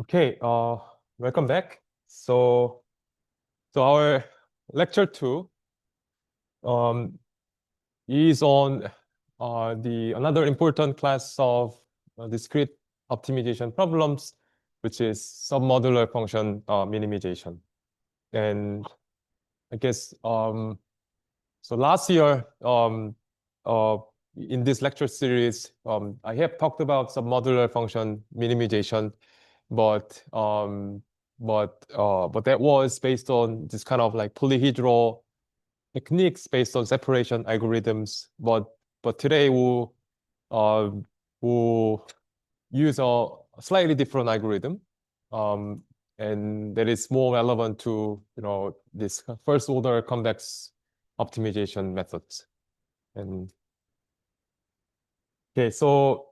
Okay, welcome back. So our lecture 2 um, is on the another important class of discrete optimization problems, which is submodular function minimization. And I guess so last year in this lecture series, I have talked about submodular function minimization, but that was based on this kind of like polyhedral techniques based on separation algorithms. But today uh, we'll use a slightly different algorithm, um, and that is more relevant to this first order convex optimization methods. And okay, so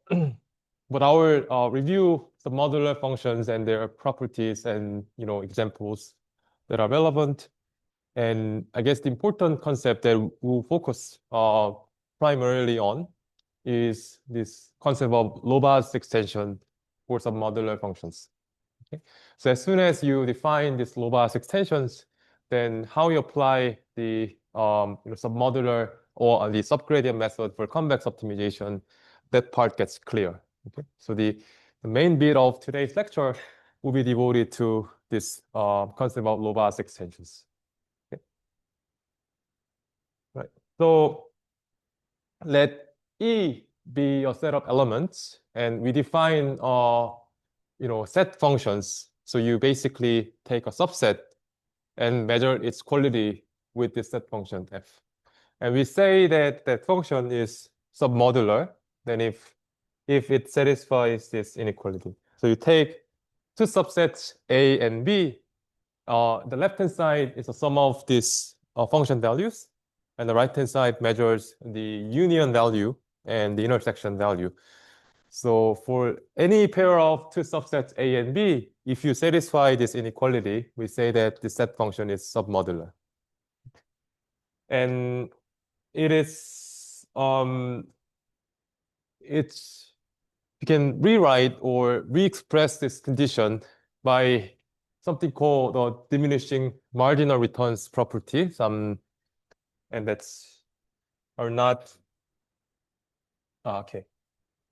but our review submodular functions and their properties and examples that are relevant. And I guess the important concept that we'll focus primarily on is this concept of robust extension for submodular functions. Okay? So as soon as you define these robust extensions, then how you apply the submodular or the subgradient method for convex optimization, that part gets clear. Okay? So the main bit of today's lecture will be devoted to this concept of robust extensions. Okay? Right. So let E be a set of elements, and we define set functions. So you basically take a subset and measure its quality with this set function f. And we say that that function is submodular, then if it satisfies this inequality. So you take two subsets A and B. The left-hand side is a sum of these function values, and the right-hand side measures the union value and the intersection value. So for any pair of two subsets A and B, if you satisfy this inequality, we say that the set function is submodular. And it is you can rewrite or re-express this condition by something called the diminishing marginal returns property. And that's are not okay.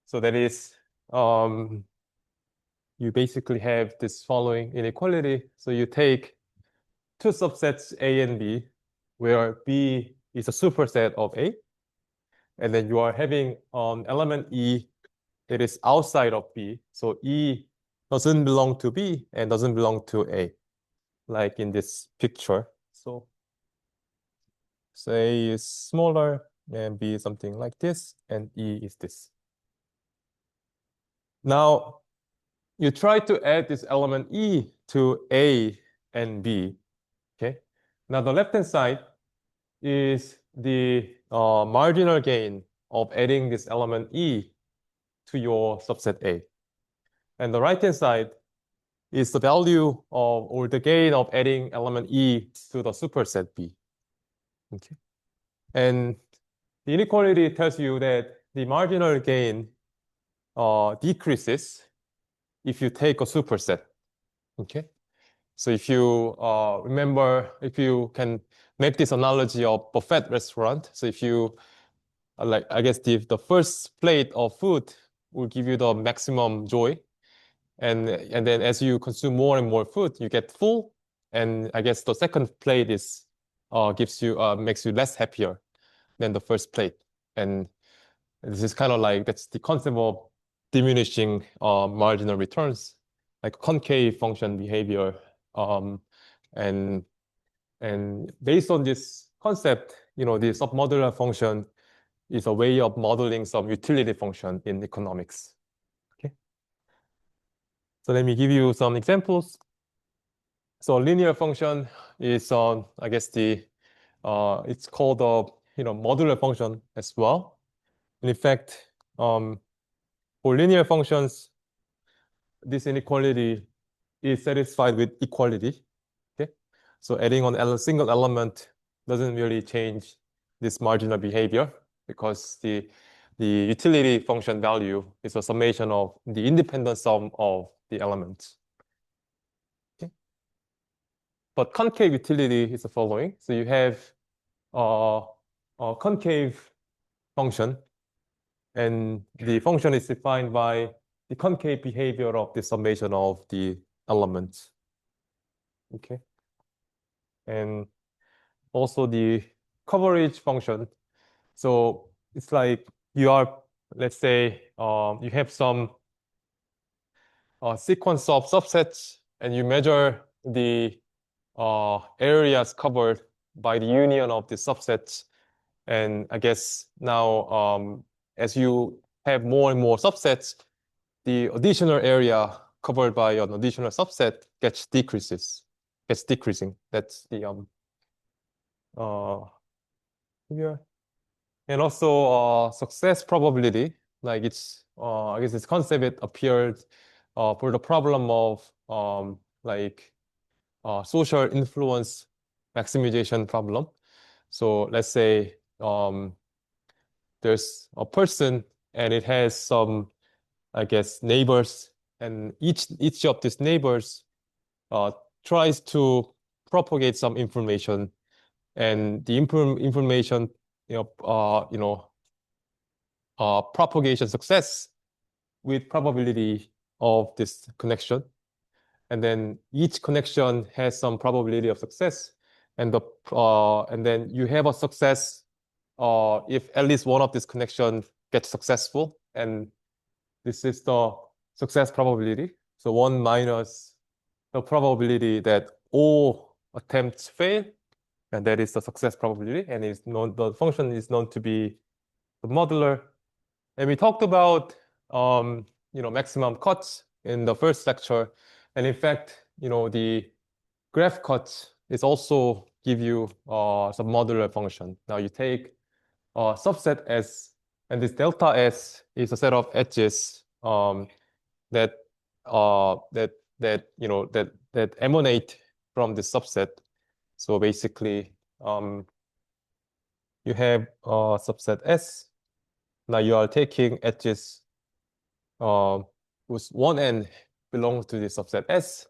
So that is you basically have this following inequality. So you take two subsets A and B, where B is a superset of A, and then you are having element E that is outside of B. So E doesn't belong to B and doesn't belong to A, like in this picture. So A is smaller and B is something like this, and E is this. Now, you try to add this element E to A and B, okay? Now, the left-hand side is the marginal gain of adding this element E to your subset A. And the right-hand side is the value of, or the gain of adding element E to the superset B. Okay. And the inequality tells you that the marginal gain decreases if you take a superset. Okay. So if you remember, if you can make this analogy of buffet restaurant, so if you like, I guess the first plate of food will give you the maximum joy, and then as you consume more and more food, you get full, and I guess the second plate is gives you makes you less happier than the first plate, and this is kind of like that's the concept of diminishing marginal returns, like concave function behavior, and based on this concept, the submodular function is a way of modeling some utility function in economics. Okay. So let me give you some examples. So linear function is I guess it's called a modular function as well. And in fact, for linear functions, this inequality is satisfied with equality. Okay. So adding on a single element doesn't really change this marginal behavior, because the utility function value is a summation of the independent sum of the elements. But concave utility is the following. So you have a concave function, and the function is defined by the concave behavior of the summation of the elements. Okay. And also the coverage function. So it's like you are, let's say, you have some sequence of subsets, and you measure the areas covered by the union of the subsets. And I guess now, as you have more and more subsets, the additional area covered by an additional subset gets decreasing. That's the here. And also success probability, like it's I guess this concept it appeared for the problem of like social influence maximization problem. So let's say there's a person and it has some, I guess, neighbors, and each of these neighbors tries to propagate some information, and the information, propagation success with probability of this connection. And then each connection has some probability of success, and then you have a success if at least one of these connections gets successful, and this is the success probability. So 1 minus the probability that all attempts fail, and that is the success probability, and the function is known to be submodular. And we talked about maximum cuts in the first lecture, and in fact, the graph cuts is also give you a submodular function. Now you take a subset S, and this delta S is a set of edges that emanate from this subset. So basically, you have a subset S. Now you are taking edges whose one end belongs to the subset S,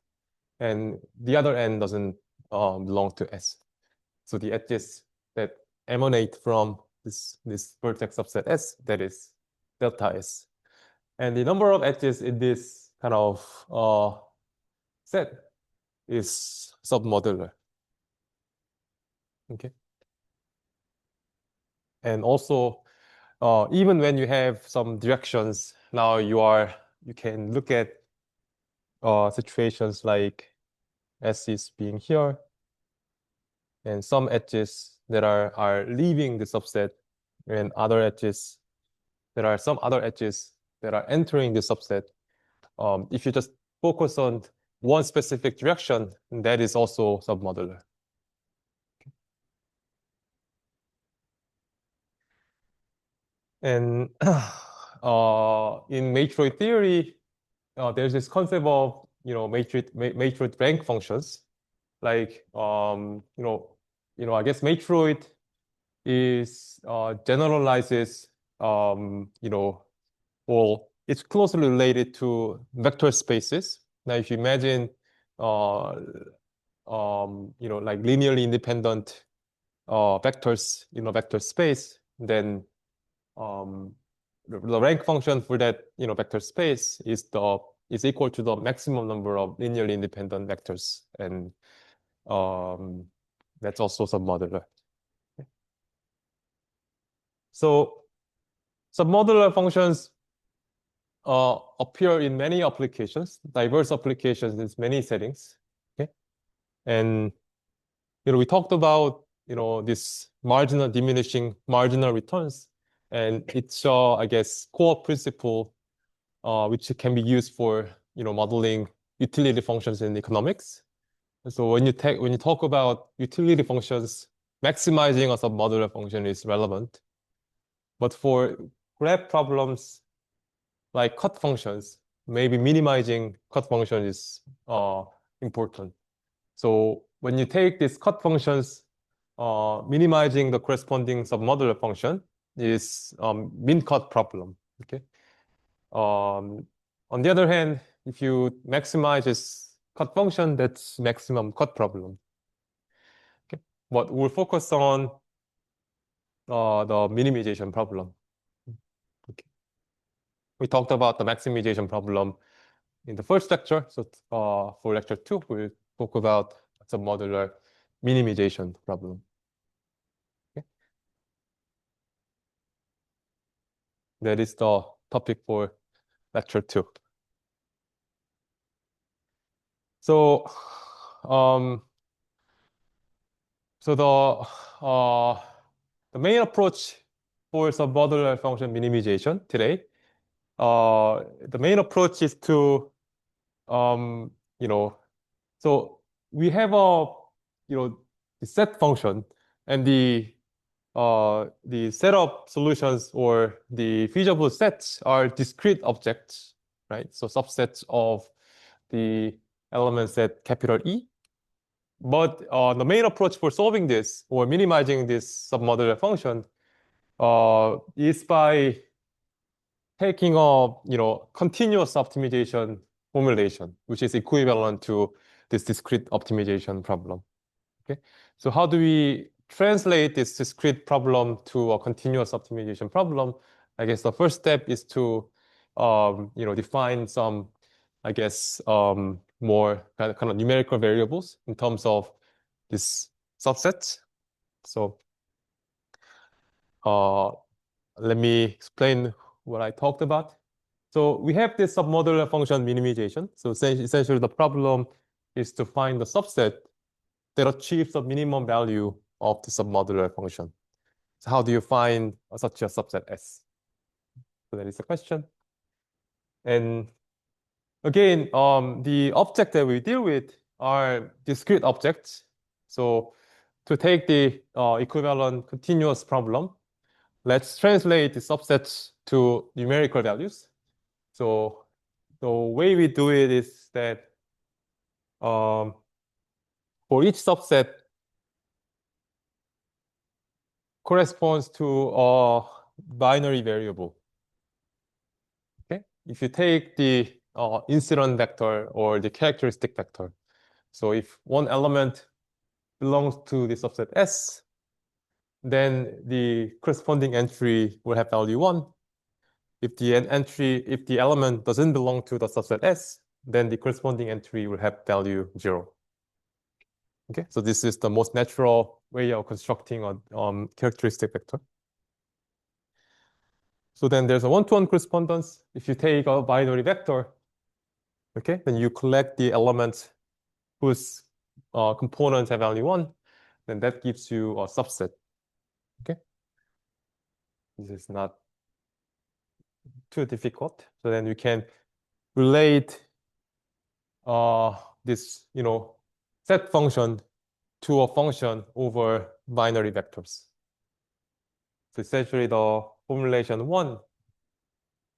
and the other end doesn't belong to S. So the edges that emanate from this vertex subset S, that is delta S. And the number of edges in this kind of set is submodular. Okay. And also, even when you have some directions, now you can look at situations like S is being here, and some edges that are leaving the subset, and other edges, there are some other edges that are entering the subset. If you just focus on one specific direction, that is also submodular. And in matroid theory, there's this concept of matroid rank functions. Like I guess matroid is generalizes well, it's closely related to vector spaces. Now, if you imagine like linearly independent vectors in a vector space, then the rank function for that vector space is equal to the maximum number of linearly independent vectors, and that's also submodular. So submodular functions appear in many applications, diverse applications in many settings. Okay, and we talked about this marginal diminishing marginal returns, and it's I guess core principle which can be used for modeling utility functions in economics. So when you talk about utility functions, maximizing a submodular function is relevant. But for graph problems like cut functions, maybe minimizing cut function is important. So when you take these cut functions, minimizing the corresponding submodular function is min cut problem. Okay. On the other hand, if you maximize this cut function, that's maximum cut problem. but we'll focus on the minimization problem. Okay. We talked about the maximization problem in the first lecture. So for lecture 2, we'll talk about submodular minimization problem. Okay. That is the topic for lecture 2. So, the main approach for submodular function minimization today, the main approach is to, so we have the set function, and the set of solutions or the feasible sets are discrete objects, right? So subsets of the elements set capital E. But the main approach for solving this or minimizing this submodular function is by taking a continuous optimization formulation, which is equivalent to this discrete optimization problem. Okay, so how do we translate this discrete problem to a continuous optimization problem? I guess the first step is to define some, I guess, more kind of numerical variables in terms of this subset. So let me explain what I talked about. So we have this submodular function minimization. So essentially the problem is to find the subset that achieves the minimum value of the submodular function. So how do you find such a subset S? So that is the question. And again, the object that we deal with are discrete objects. So to take the equivalent continuous problem, let's translate the subsets to numerical values. So the way we do it is that for each subset corresponds to a binary variable. Okay, if you take the incident vector or the characteristic vector, so if one element belongs to the subset S, then the corresponding entry will have value 1. If the element doesn't belong to the subset S, then the corresponding entry will have value 0. Okay, so this is the most natural way of constructing a characteristic vector. So then there's a one-to-one correspondence. If you take a binary vector, okay, then you collect the elements whose components have value 1, then that gives you a subset. Okay, this is not too difficult. So then you can relate this set function to a function over binary vectors. So essentially the formulation 1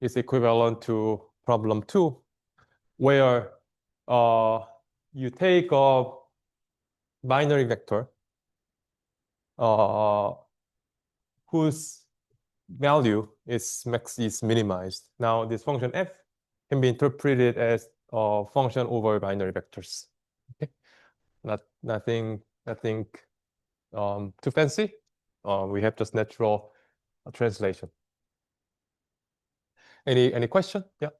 is equivalent to problem 2, where you take a binary vector whose value is minimized. Now this function f can be interpreted as a function over binary vectors. Okay, nothing too fancy. We have just natural translation. Any question? Yeah.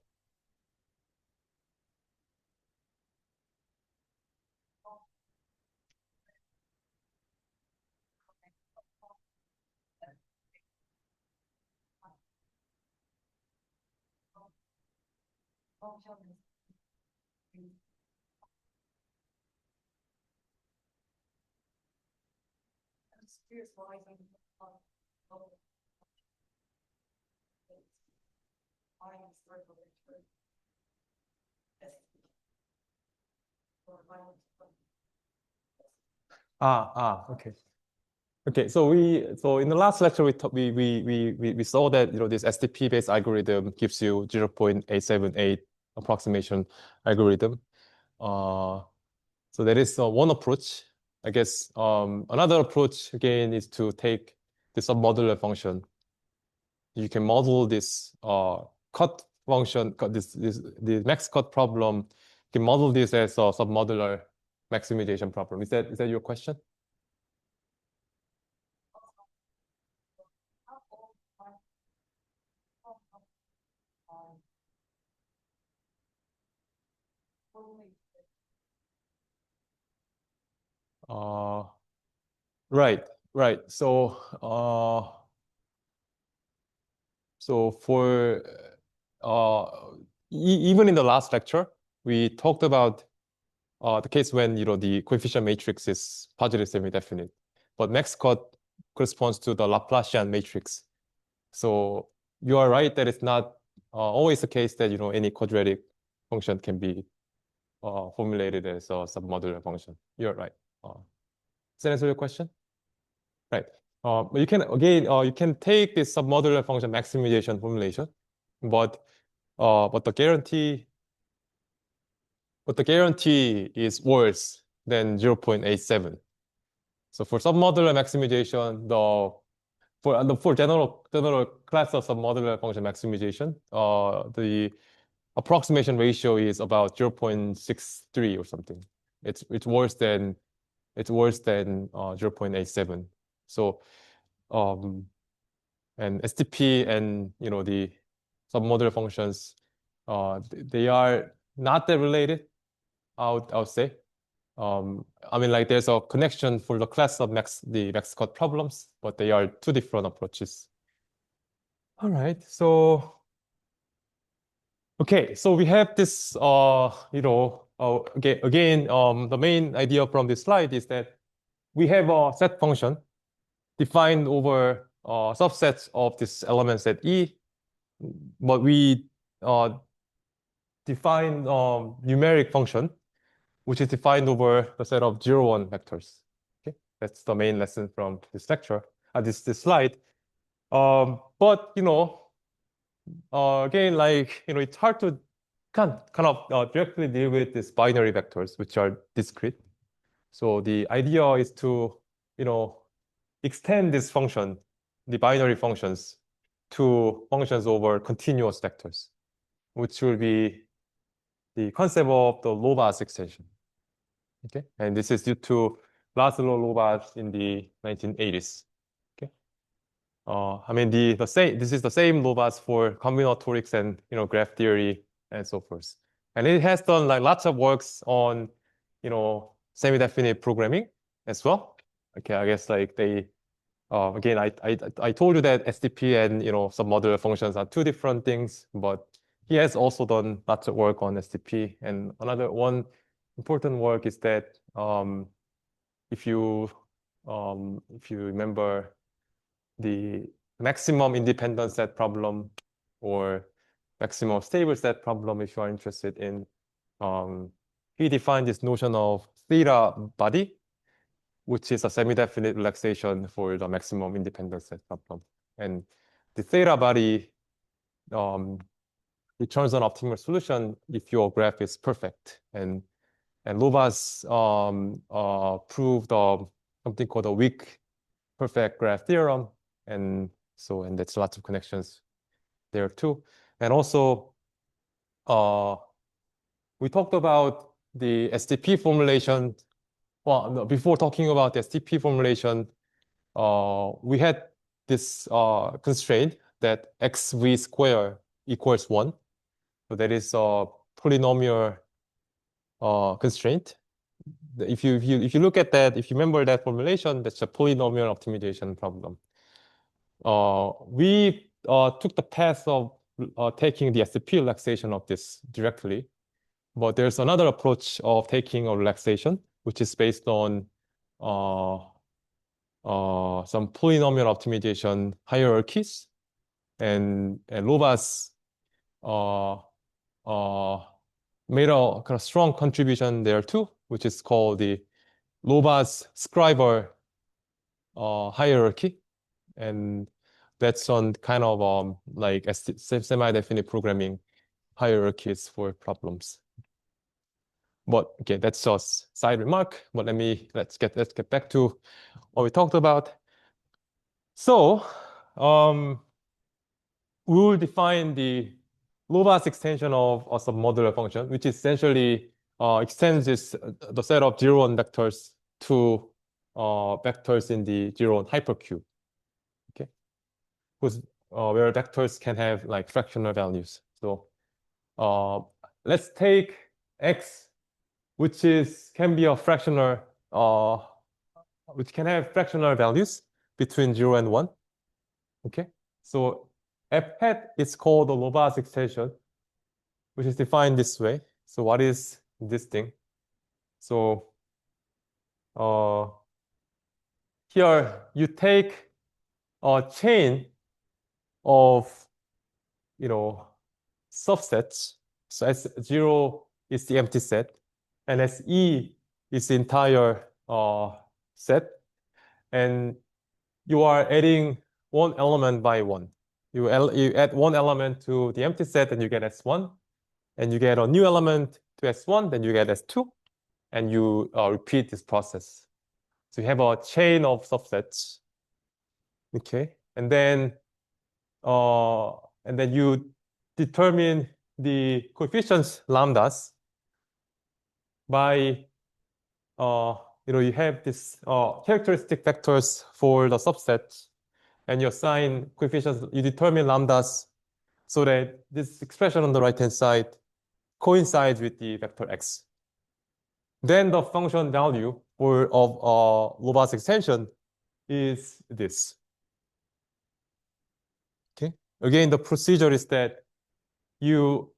Okay. Okay, so in the last lecture we saw that this SDP-based algorithm gives you 0.878 approximation algorithm. So that is one approach. I guess another approach again is to take the submodular function. You can model this cut function, the max cut problem. You can model this as a submodular maximization problem. Is that your question? Right, right. So for even in the last lecture, we talked about the case when the coefficient matrix is positive semi-definite, but max cut corresponds to the Laplacian matrix. So you are right that it's not always the case that any quadratic function can be formulated as a submodular function. You're right. Does that answer your question? Right. But you can again you can take this submodular function maximization formulation, but the guarantee is worse than 0.87. So for submodular maximization, for general class of submodular function maximization, the approximation ratio is about 0.63 or something. It's worse than 0.87. So and STP and the submodular functions, they are not that related, I would say. I mean, like there's a connection for the class of the max cut problems, but they are two different approaches. All right, so okay, so we have this, again, the main idea from this slide is that we have a set function defined over subsets of this element set E, but we define numeric function, which is defined over the set of 0, 1 vectors. Okay, that's the main lesson from this lecture, this slide. But again, like it's hard to kind of directly deal with these binary vectors, which are discrete. So the idea is to extend this function, the binary functions, to functions over continuous vectors, which will be the concept of the Lovász extension. Okay, and this is due to Laszlo Lovász in the 1980s. Okay, I mean this is the same Lovász for combinatorics and graph theory and so forth, and it has done like lots of works on semi-definite programming as well. Okay, I guess like they again I told you that STP and submodular functions are two different things, but he has also done lots of work on STP. And another one important work is that if you remember the maximum independent set problem or maximum stable set problem, if you are interested in, he defined this notion of theta body, which is a semi-definite relaxation for the maximum independent set problem. And the theta body returns an optimal solution if your graph is perfect. And Lovász proved something called a weak perfect graph theorem, and that's lots of connections there too. And also, we talked about the STP formulation. Well, no, before talking about the STP formulation, we had this constraint that xv square equals 1. So that is a polynomial constraint. If you look at that, if you remember that formulation, that's a polynomial optimization problem. We took the path of taking the STP relaxation of this directly, but there's another approach of taking a relaxation, which is based on some polynomial optimization hierarchies, and Lovász made a kind of strong contribution there too, which is called the Lovász-Scriber hierarchy, and that's on kind of like semi-definite programming hierarchies for problems. But okay, that's just side remark. But let's get back to what we talked about. So we will define the Lovász extension of a submodular function, which essentially extends the set of 0, 1 vectors to vectors in the 0, 1 hypercube. Okay, where vectors can have like fractional values. So let's take x, which can be a fractional which can have fractional values between 0 and 1. Okay, so f hat is called the Lobas extension, which is defined this way. So what is this thing? So here you take a chain of subsets. So S0 is the empty set, and SE is the entire set, and you are adding one element by one. You add one element to the empty set, and you get S1, and you get a new element to S1, then you get S2, and you repeat this process. So you have a chain of subsets. Okay, and then you determine the coefficients lambdas by you have this characteristic vectors for the subset, and you assign coefficients. You determine lambdas so that this expression on the right hand side coincides with the vector x. Then the function value of Lobas extension is this. Okay. Again, the procedure is that you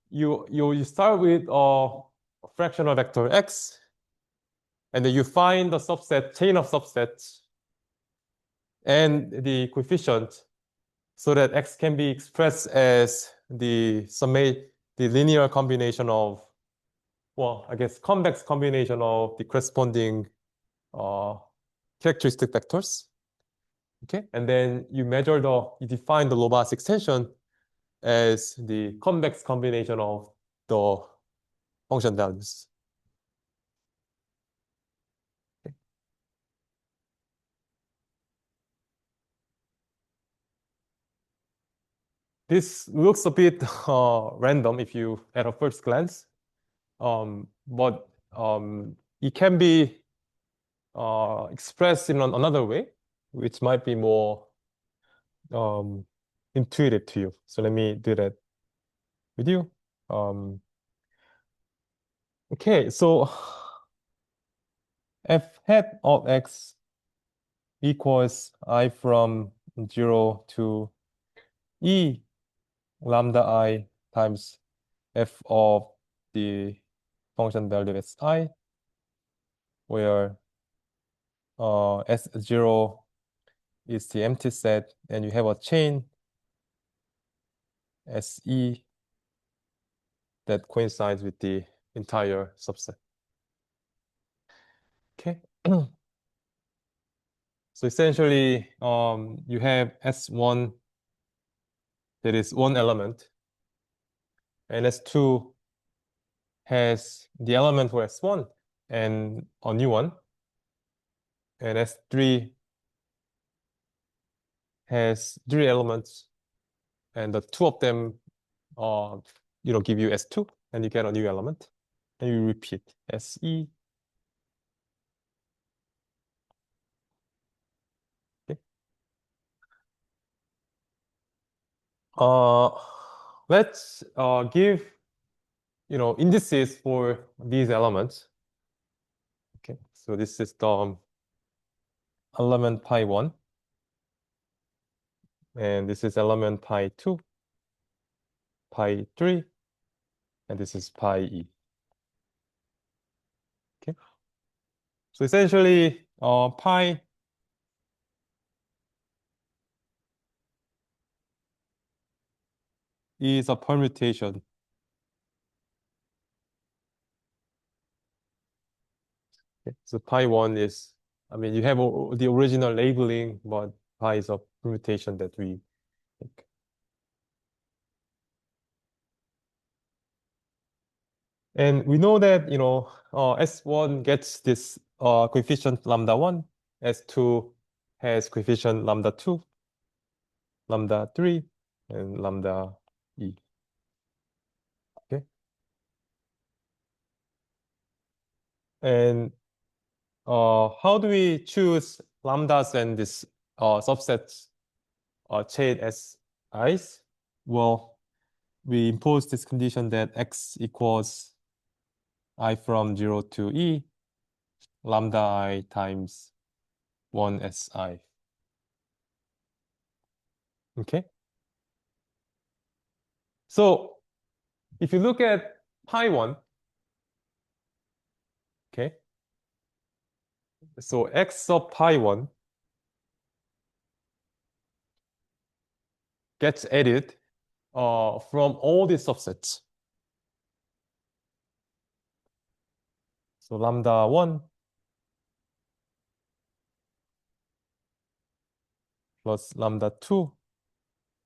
start with a fractional vector x, and then you find the subset, chain of subsets, and the coefficient, so that x can be expressed as the linear combination of, well, I guess convex combination of the corresponding characteristic vectors. Okay, and then you define the Lobas extension as the convex combination of the function values. Okay. This looks a bit random if you at a first glance, but it can be expressed in another way, which might be more intuitive to you. So let me do that with you. Okay, so f hat of x equals I from 0 to e lambda I times f of the function value of si, where S0 is the empty set, and you have a chain SE that coincides with the entire subset. Okay. So essentially, you have S1 that is one element, and S2 has the element for S1 and a new one, and S3 has three elements, and the two of them give you S2, and you get a new element, and you repeat SE. Okay. Let's give indices for these elements. Okay, so this is the element pi 1, and this is element pi 2, pi 3, and this is pi e. Okay, so essentially pi is a permutation. Okay, so pi 1 is, you have the original labeling, but pi is a permutation that we take. And we know that, S1 gets this coefficient lambda 1, S2 has coefficient lambda 2, lambda 3, and lambda e. Okay. And how do we choose lambdas and this subsets chain as i's? Well, we impose this condition that x equals I from 0 to e lambda I times 1 SI. Okay. So if you look at pi 1, okay, so x sub pi 1 gets added from all these subsets. So lambda 1 plus lambda 2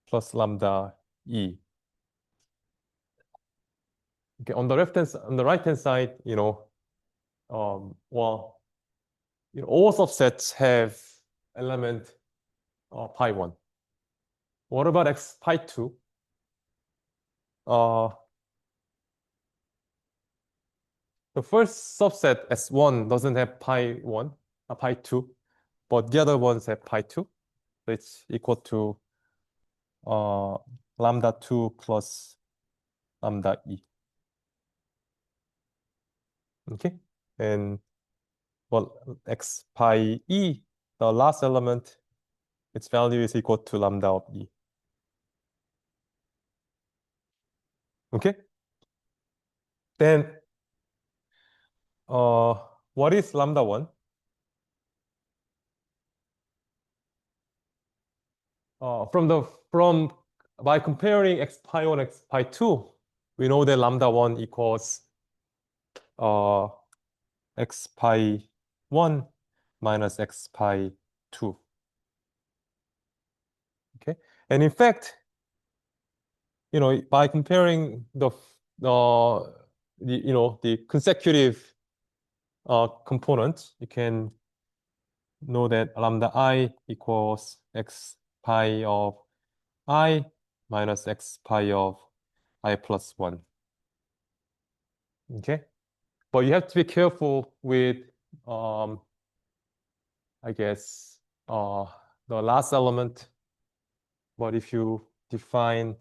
plus lambda e. Okay, on the right-hand side, well, all subsets have element pi 1. What about x pi 2? The first subset S1 doesn't have pi 1, pi 2, but the other ones have pi 2. So it's equal to lambda 2 plus lambda e. Okay, and well, x pi e, the last element, its value is equal to lambda of e. Okay, then what is lambda 1? By comparing x pi 1, x pi 2, we know that lambda 1 equals x pi 1 minus x pi 2. Okay, and in fact, by comparing the consecutive components, you can know that lambda I equals x pi of I minus x pi of I plus 1. Okay, but you have to be careful with I guess the last element. But if you define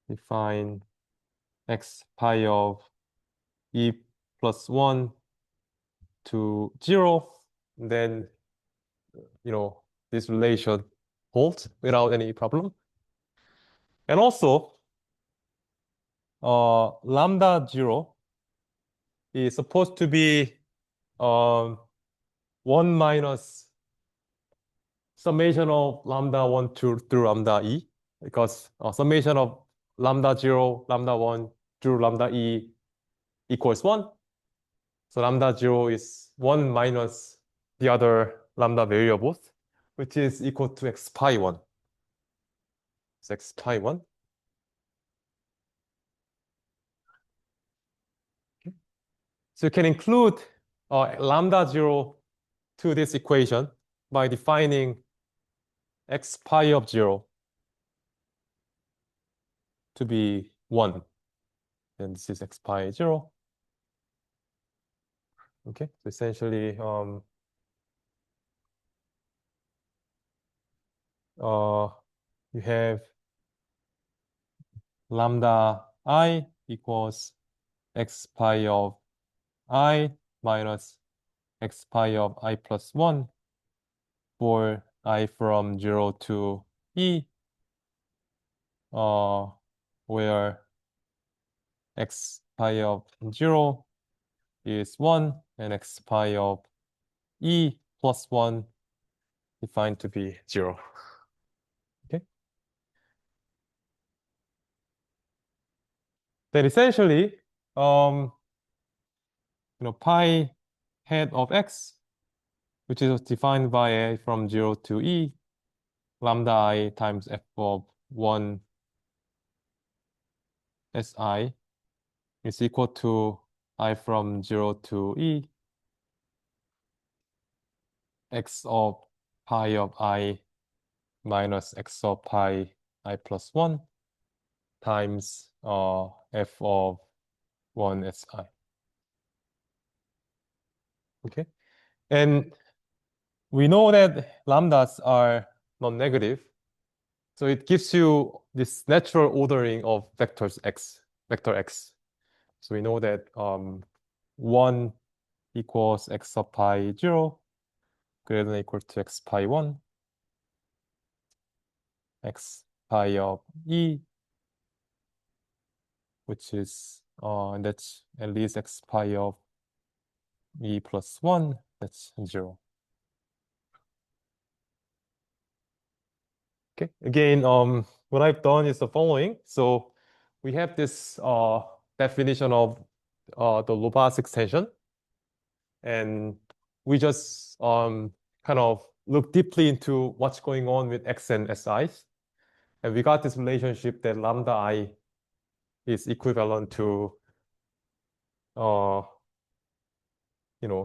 define x pi of e plus 1 to 0, then this relation holds without any problem. And also lambda 0 is supposed to be 1 minus summation of lambda 1 through lambda e, because summation of lambda 0, lambda 1 through lambda e equals 1. So lambda 0 is 1 minus the other lambda variables, which is equal to x pi 1. So x pi 1. Okay. So you can include lambda 0 to this equation by defining x pi of 0 to be 1. And this is x pi 0. Okay, so essentially you have lambda I equals x pi of I minus x pi of I plus 1 for I from 0 to e, where x pi of 0 is 1 and x pi of e plus 1 defined to be 0. Okay. Then essentially, pi head of x, which is defined by a from 0 to e, lambda I times f of 1 si is equal to I from 0 to e, x of pi of I minus x of pi I plus 1 times f of 1 si. Okay, and we know that lambdas are non-negative, So it gives you this natural ordering of vectors x, vector x. So we know that 1 equals x sub pi 0 greater than or equal to x pi 1, x pi of e, which is that's at least x pi of e plus 1, that's 0. Okay, again, what I've done is the following. So we have this definition of the Lobas extension, and we just kind of look deeply into what's going on with x and si's, and we got this relationship that lambda I is equivalent to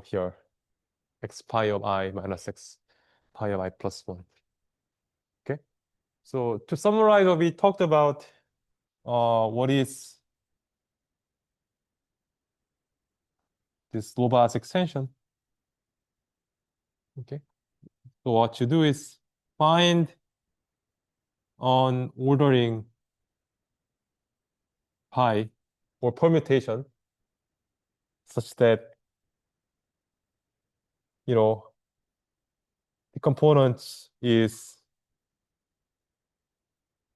here x pi of I minus x pi of I plus 1. Okay, so to summarize what we talked about, what is this Lobas extension? Okay, so what you do is find on ordering pi or permutation such that the components is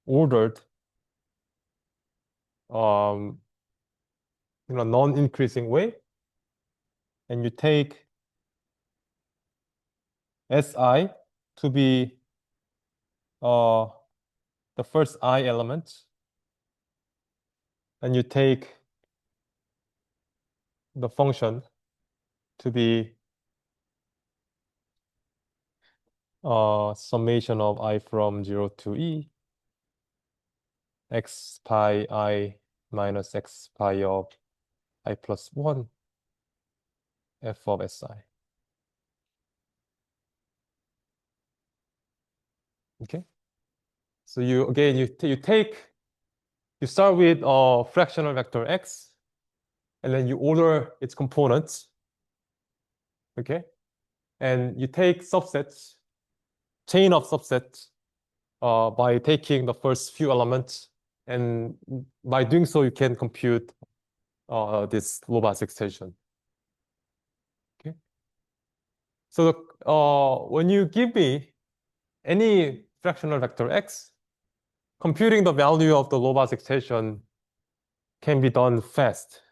ordered in a non-increasing way, and you take Si to be the first I element, and you take the function to be summation of I from 0 to E, x pi I minus x pi of I plus 1, f of Si. Okay, so you start with a fractional vector x, and then you order its components. Okay, and you take subsets, chain of subsets, by taking the first few elements, and by doing so, you can compute this Lobas extension. Okay, so when you give me any fractional vector x, computing the value of the Lobas extension can be done fast.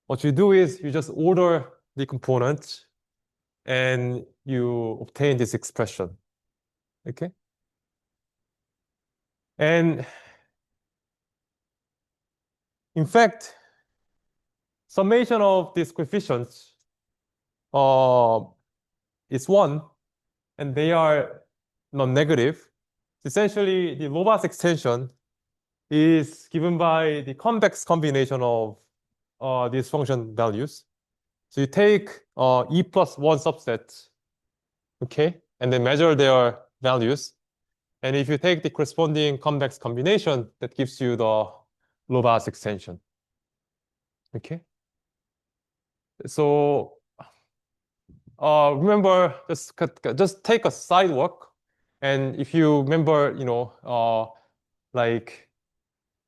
What you do is you just order the components and you obtain this expression. Okay? And in fact, summation of these coefficients is 1, and they are non-negative. Essentially, the Lobas extension is given by the convex combination of these function values. So you take E plus 1 subsets, okay, and then measure their values. And if you take the corresponding convex combination, that gives you the Lobas extension. Okay. So remember, just take a sidewalk, and if you remember, like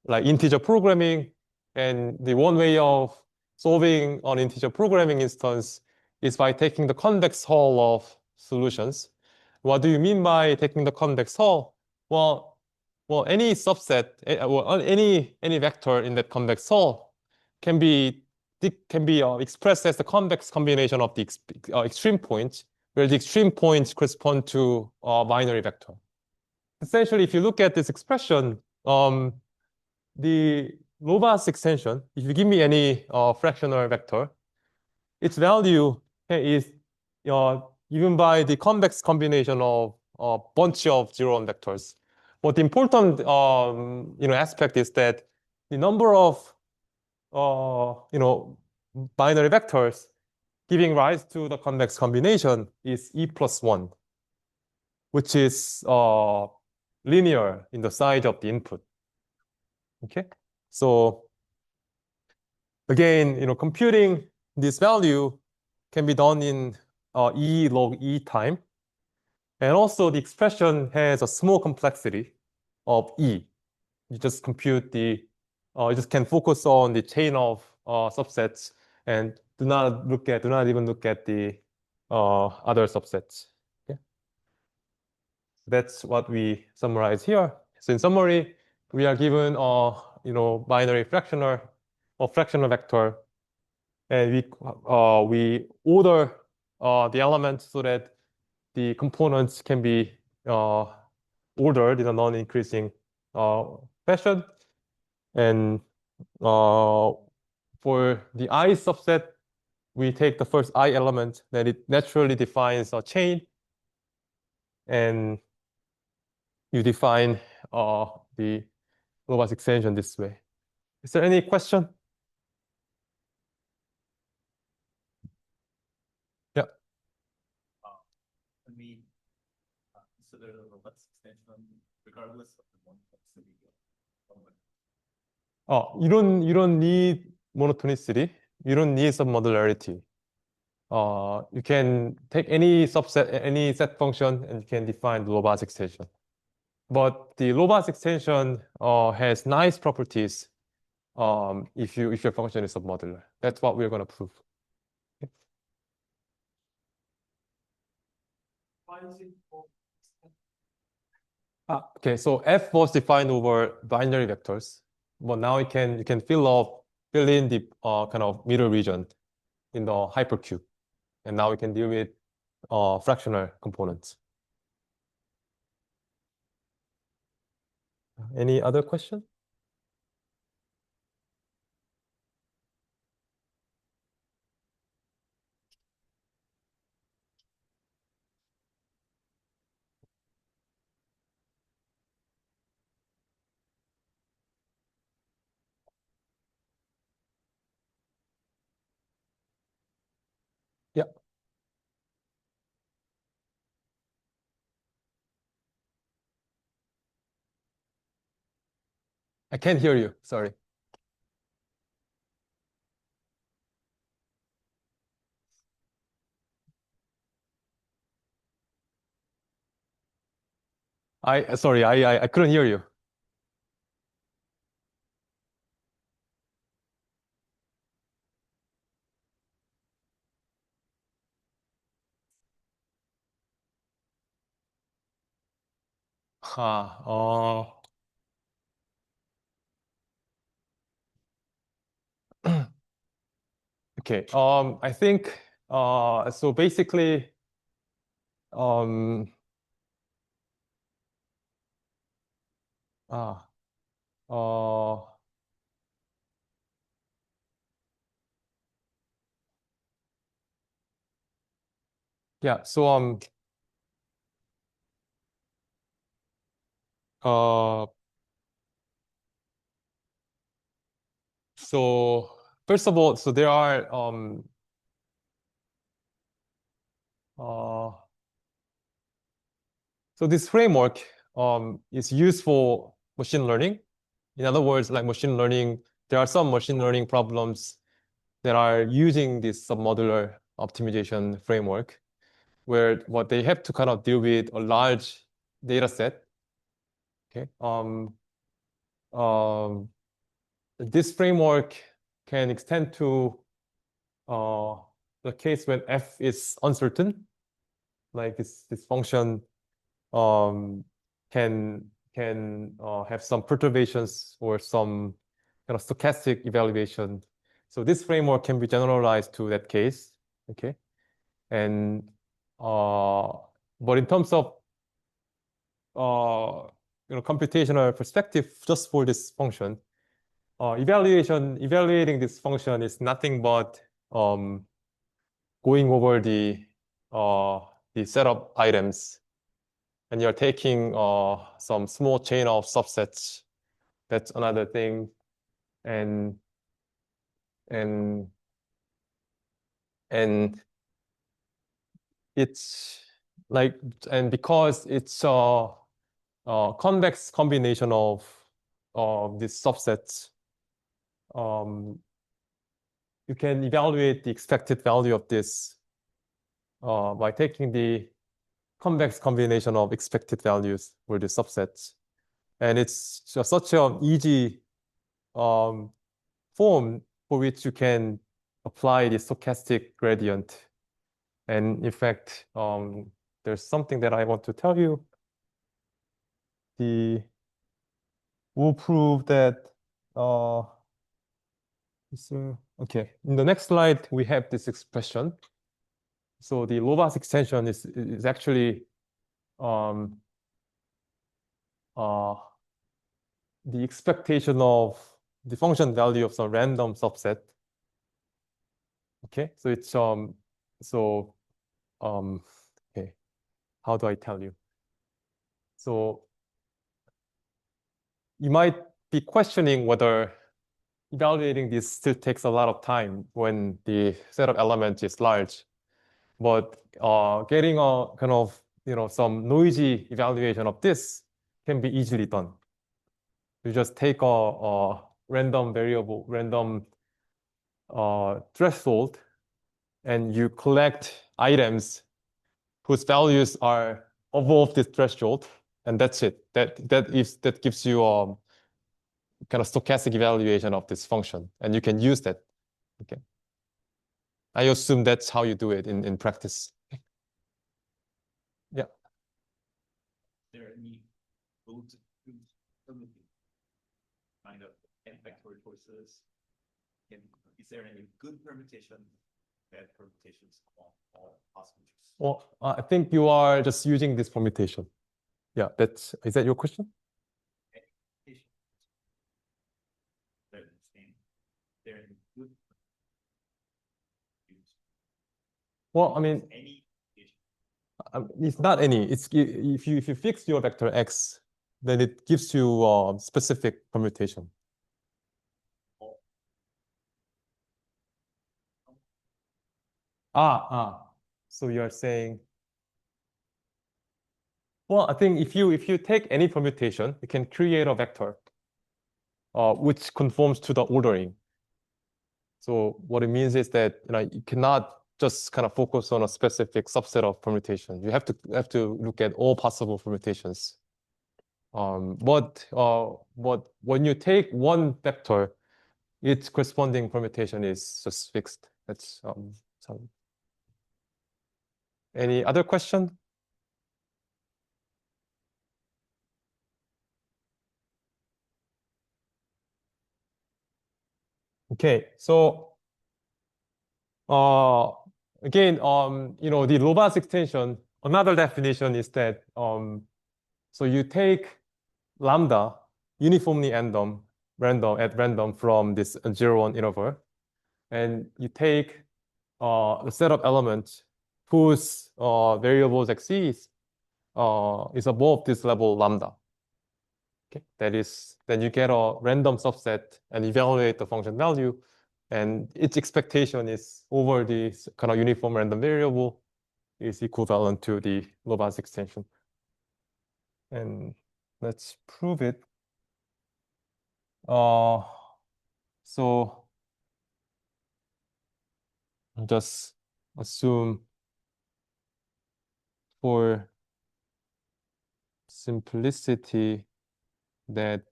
integer programming, and the one way of solving an integer programming instance is by taking the convex hull of solutions. What do you mean by taking the convex hull? Well, any subset, any vector in that convex hull can be expressed as the convex combination of the extreme points, where the extreme points correspond to a binary vector. Essentially, if you look at this expression, the Lobas extension, if you give me any fractional vector, its value is given by the convex combination of a bunch of zero-one vectors. But the important aspect is that the number of binary vectors giving rise to the convex combination is E plus 1, which is linear in the size of the input. Okay, so again, computing this value can be done in E log E time, and also the expression has a small complexity of E. You just compute the, you just can focus on the chain of subsets and do not even look at the other subsets. Okay? That's what we summarize here. So in summary, we are given binary fractional or fractional vector, and we order the elements so that the components can be ordered in a non-increasing fashion. And for the I subset, we take the first I element, then it naturally defines a chain, and you define the robust extension this way. Is there any question? Yeah. Can we consider the robust extension regardless of the monotonicity? You don't need monotonicity. You don't need submodularity. You can take any subset, any set function, and you can define the robust extension. But the robust extension has nice properties if your function is submodular. That's what we're going to prove. Okay. Why is it Okay, so F was defined over binary vectors, but now you can fill in the kind of middle region in the hypercube, and now we can deal with fractional components. Any other question? Yeah. I can't hear you. Sorry. Sorry, I couldn't hear you. Okay. I think so. Basically, um, uh, uh, yeah. So uh, so first of all, so there are so this framework is used for machine learning. In other words, like machine learning, there are some machine learning problems that are using this submodular optimization framework, where what they have to kind of deal with a large data set. Okay. This framework can extend to the case when f is uncertain, like this function can have some perturbations or some kind of stochastic evaluation. So this framework can be generalized to that case. Okay, and but in terms of computational perspective, just for this function, evaluating this function is nothing but going over the set of items, and you're taking some small chain of subsets. That's another thing, and it's like, and because it's a convex combination of these subsets, you can evaluate the expected value of this by taking the convex combination of expected values for the subsets. And it's just such an easy form for which you can apply the stochastic gradient. And in fact, there's something that I want to tell you. We'll prove that okay. In the next slide, we have this expression. So the Lovász extension is actually the expectation of the function value of some random subset. Okay, so it's okay, how do I tell you? So you might be questioning whether evaluating this still takes a lot of time when the set of elements is large, but getting a kind of some noisy evaluation of this can be easily done. You just take a random variable, random threshold, and you collect items whose values are above this threshold, and that's it. That gives you a kind of stochastic evaluation of this function, and you can use that. Okay. I assume that's how you do it in practice. Yeah. There are any good kind of n factorial forces? Is there any good permutation, bad permutations on all possible? Well, I think you are just using this permutation. Yeah, is that your question? Well, I mean, it's not any. It's if you fix your vector x, then it gives you specific permutation. So you're saying, well, I think if you take any permutation, you can create a vector which conforms to the ordering. So what it means is that you cannot just kind of focus on a specific subset of permutations. You have to look at all possible permutations. But when you take one vector, its corresponding permutation is just fixed. That's any other question? Okay, so again, the Lovász extension, another definition is that so you take lambda uniformly random from this 0-1 interval, and you take a set of elements whose variables x is above this level lambda. Okay, then you get a random subset and evaluate the function value, and its expectation is over the kind of uniform random variable is equivalent to the Lovász extension. And let's prove it. So just assume for simplicity that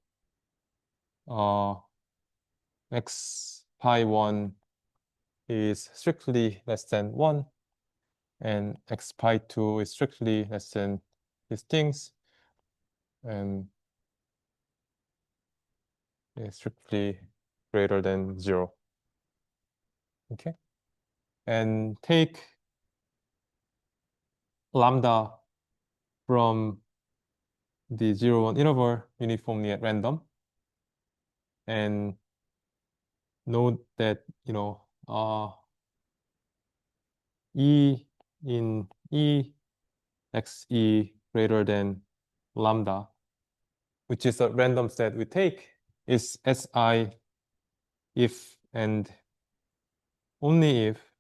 x pi 1 is strictly less than 1 and x pi 2 is strictly less than these things and is strictly greater than 0. Okay, and take lambda from the 0-1 interval uniformly at random, and note that E in E xe greater than lambda, which is a random set we take, is Si if and only if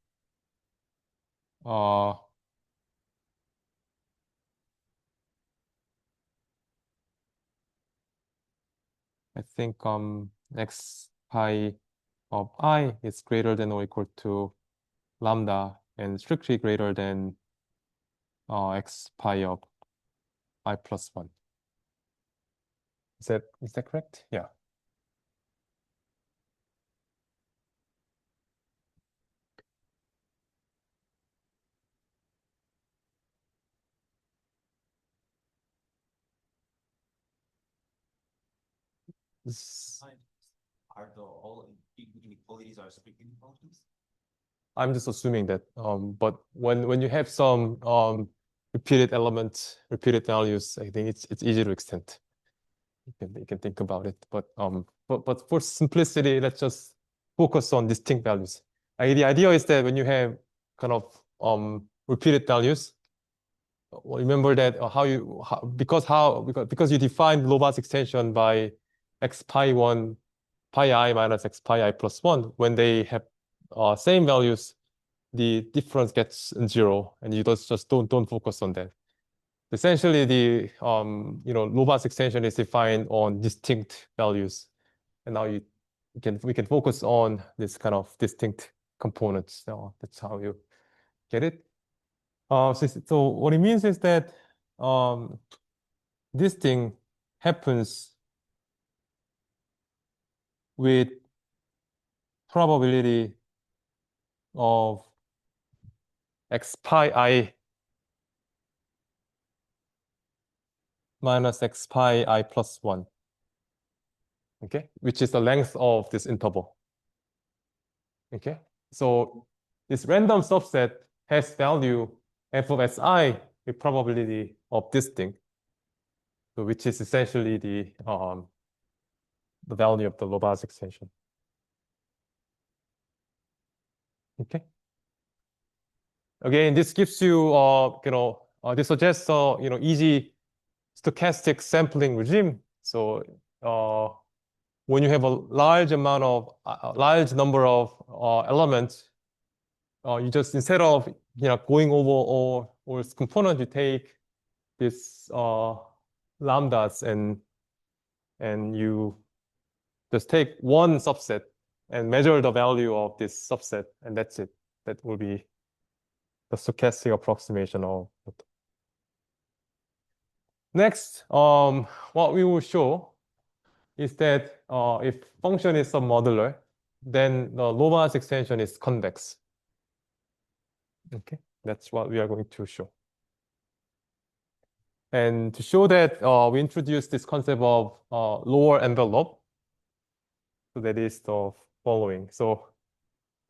I think x pi of I is greater than or equal to lambda and strictly greater than x pi of I plus 1. Is that correct? Yeah. This- Are the all inequalities are strict inequalities? I'm just assuming that, but when you have some repeated elements, repeated values, I think it's easy to extend. You can think about it, but for simplicity, let's just focus on distinct values. The idea is that when you have kind of repeated values, remember that because you defined low-pass extension by x pi 1 pi I minus x pi I plus 1, when they have same values, the difference gets 0, and you just don't focus on that. Essentially, the low-pass extension is defined on distinct values, and now we can focus on this kind of distinct components. So that's how you get it. So what it means is that this thing happens with probability of x pi I minus x pi I plus 1, okay, which is the length of this interval. Okay, so this random subset has value f of si with probability of this thing, so which is essentially the value of the low-pass extension. Okay. Again, this gives you this suggests easy stochastic sampling regime. So when you have a large number of elements, you just, instead of going over all its component, you take this lambdas and you just take one subset and measure the value of this subset, and that's it. That will be the stochastic approximation of it. Next, what we will show is that if function is submodular, then the low-pass extension is convex. Okay, that's what we are going to show. And to show that, we introduce this concept of lower envelope. So that is the following. So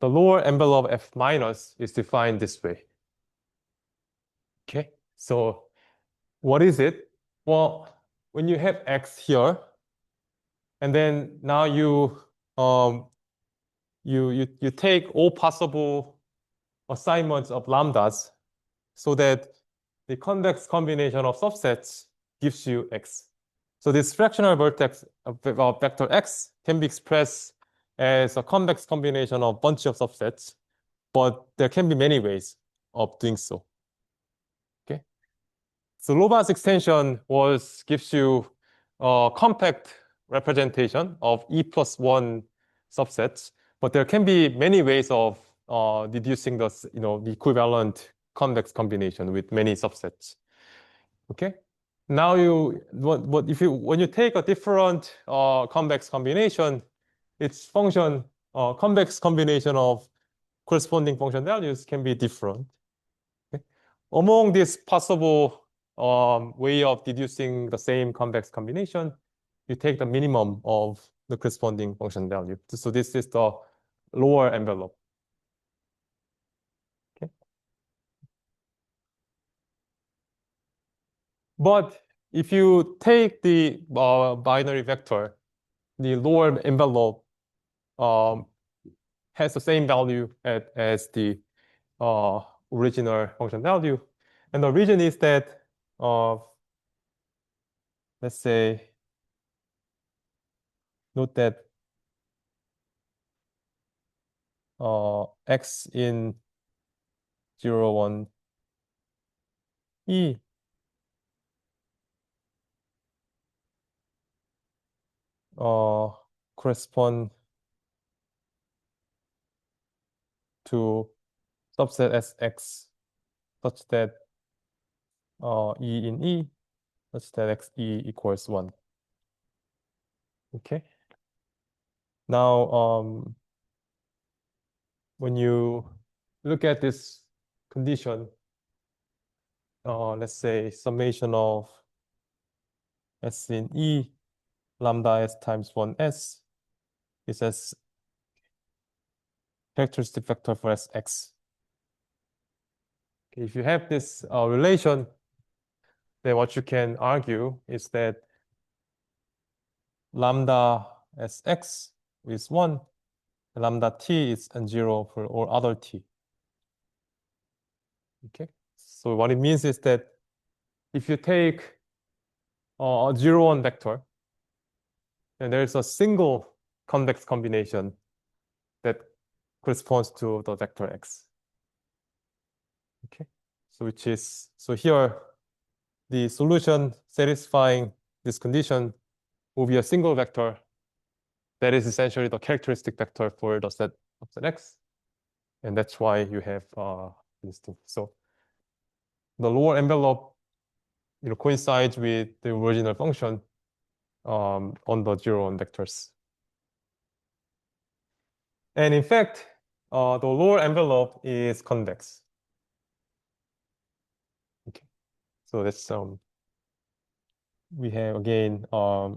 the lower envelope F minus is defined this way. Okay, so what is it? Well, when you have X here, and then now you take all possible assignments of lambdas, so that the convex combination of subsets gives you X. So this fractional vertex vector X can be expressed as a convex combination of a bunch of subsets, but there can be many ways of doing so. Okay. So low-pass extension gives you a compact representation of E plus 1 subsets, but there can be many ways of deducing the equivalent convex combination with many subsets. Okay. Now when you take a different convex combination, its function convex combination of corresponding function values can be different. Okay? Among this possible way of deducing the same convex combination, you take the minimum of the corresponding function value. So this is the lower envelope. Okay. But if you take the binary vector, the lower envelope has the same value as the original function value. And the reason is that, let's say, note that x in 0, 1, E correspond to subset Sx such that E in E such that Xe equals 1. Okay. Now, when you look at this condition, let's say summation of S in E lambda S times 1S is as characteristic vector for Sx. Okay, if you have this relation, then what you can argue is that lambda Sx is 1, and lambda t is non-zero for all other t. Okay, so what it means is that if you take a 0, 1 vector, then there's a single convex combination that corresponds to the vector x. Okay, so here the solution satisfying this condition will be a single vector that is essentially the characteristic vector for the set of set x, and that's why you have this thing. So the lower envelope, coincides with the original function on the 0, 1 vectors. And in fact, the lower envelope is convex. Okay, so that's we have again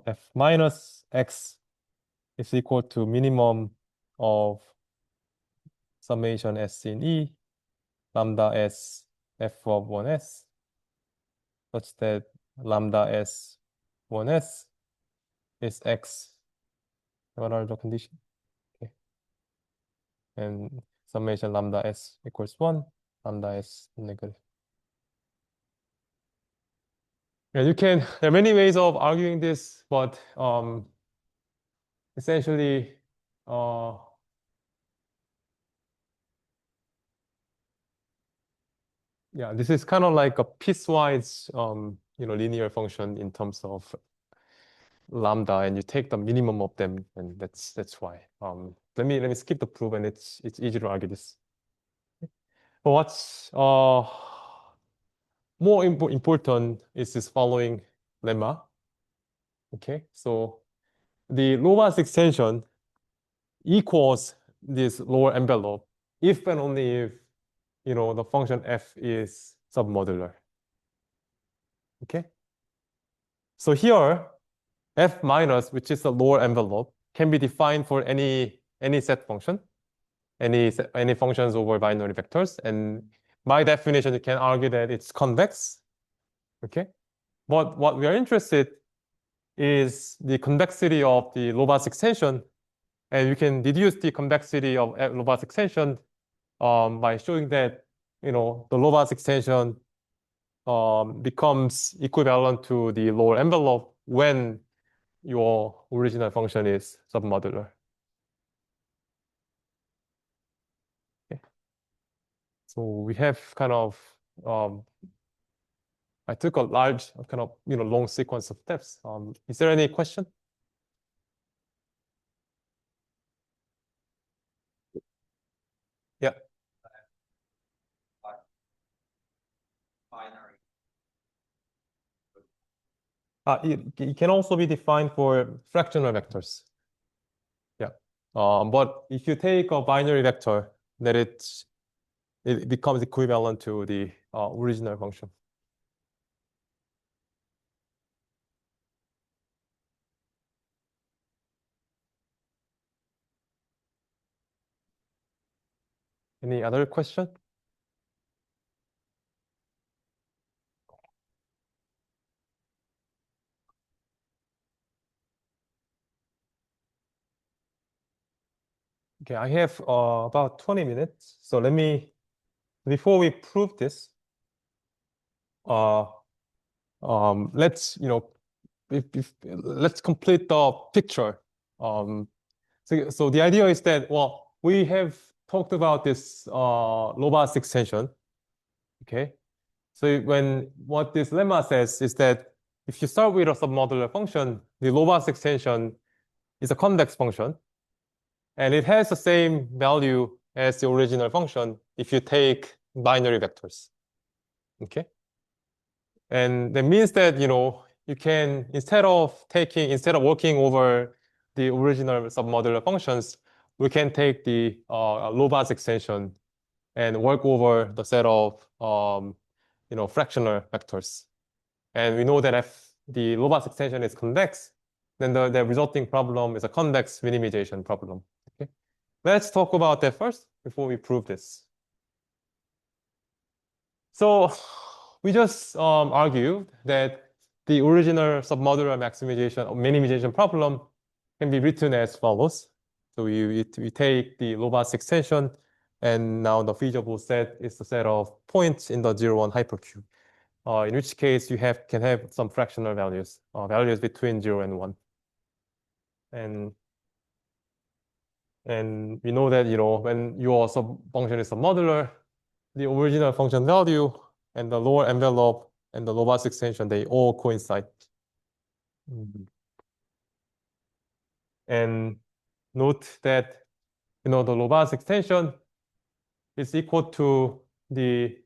f minus x is equal to minimum of summation S in E lambda S f of 1s such that lambda S 1s is x. What are the conditions? Okay. And summation lambda S equals 1, lambda S negative. And there are many ways of arguing this, but essentially, yeah, this is kind of like a piecewise, linear function in terms of lambda, and you take the minimum of them, and that's why. Let me skip the proof, and it's easy to argue this. But what's more important is this following lemma. Okay, so the Lovász extension equals this lower envelope if and only if the function f is submodular. Okay, so here f minus, which is the lower envelope, can be defined for any set function, any functions over binary vectors, and by definition you can argue that it's convex. Okay, but what we are interested is the convexity of the Lovász extension, and you can deduce the convexity of Lovász extension by showing that the Lovász extension becomes equivalent to the lower envelope when your original function is submodular. Okay. So we have kind of I took a large kind of long sequence of steps. Is there any question? Yeah. Binary. It can also be defined for fractional vectors. Yeah. But if you take a binary vector, then it becomes equivalent to the original function. Any other question? Okay, I have about 20 minutes. So before we prove this, let's let's complete the picture. So the idea is that, well, we have talked about this Lovász extension. Okay, so what this lemma says is that if you start with a submodular function, the Lovász extension is a convex function, and it has the same value as the original function if you take binary vectors. Okay, and that means that you can instead of working over the original submodular functions, we can take the Lobas extension and work over the set of fractional vectors. And we know that if the Lobas extension is convex, then the resulting problem is a convex minimization problem. Okay? Let's talk about that first before we prove this. So we just argued that the original submodular maximization or minimization problem can be written as follows. So we take the Lobas extension, and now the feasible set is the set of points in the 0, 1 hypercube. In which case you can have some fractional values, values between 0 and 1. And we know that when your function is submodular, the original function value and the lower envelope and the Lobas extension, they all coincide. And note that the Lobas extension is equal to the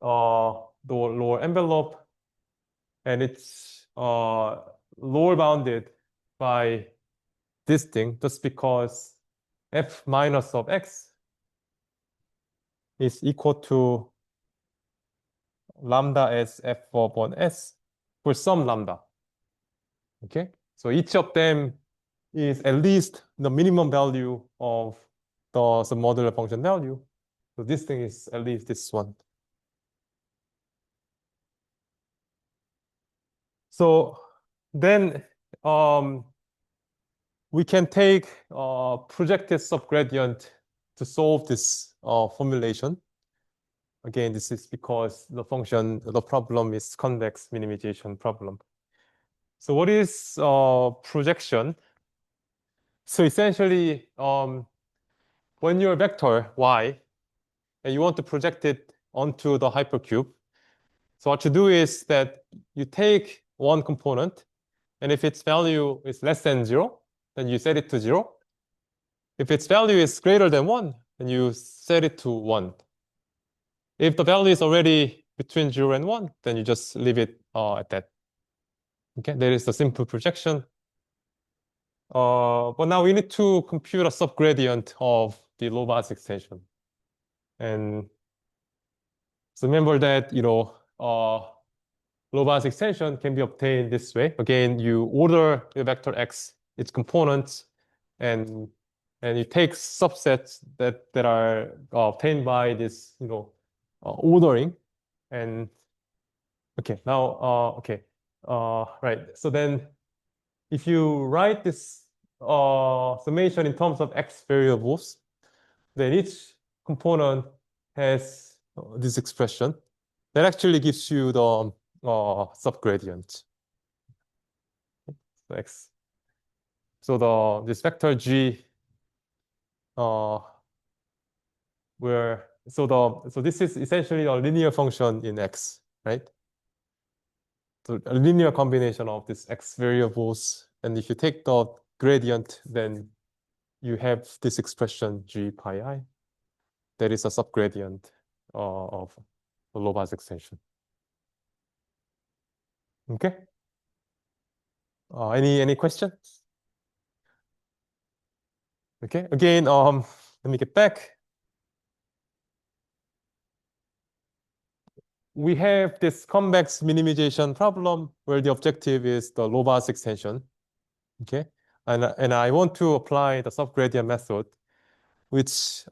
lower envelope, and it's lower bounded by this thing just because f minus of x is equal to lambda as f of 1s for some lambda. Okay, so each of them is at least the minimum value of the submodular function value. So this thing is at least this one. So then we can take projected subgradient to solve this formulation. Again, this is because the problem is convex minimization problem. So what is projection? So essentially, when your vector y, and you want to project it onto the hypercube, so what you do is that you take one component, and if its value is less than 0, then you set it to 0. If its value is greater than 1, then you set it to 1. If the value is already between 0 and 1, then you just leave it at that. Okay, that is the simple projection. But now we need to compute a subgradient of the Lobas extension. And so remember that, Lobas extension can be obtained this way. Again, you order the vector x, its components, and you take subsets that are obtained by this, ordering. And okay, now, right. So then if you write this summation in terms of x variables, then each component has this expression that actually gives you the subgradient. So x. So this vector g, so this is essentially a linear function in x, right? So a linear combination of these x variables, and if you take the gradient, then you have this expression g pi I. That is a subgradient of the Lobas extension. Okay. Any questions? Okay. Again, let me get back. We have this convex minimization problem where the objective is the Lobas extension. Okay. And I want to apply the subgradient method, which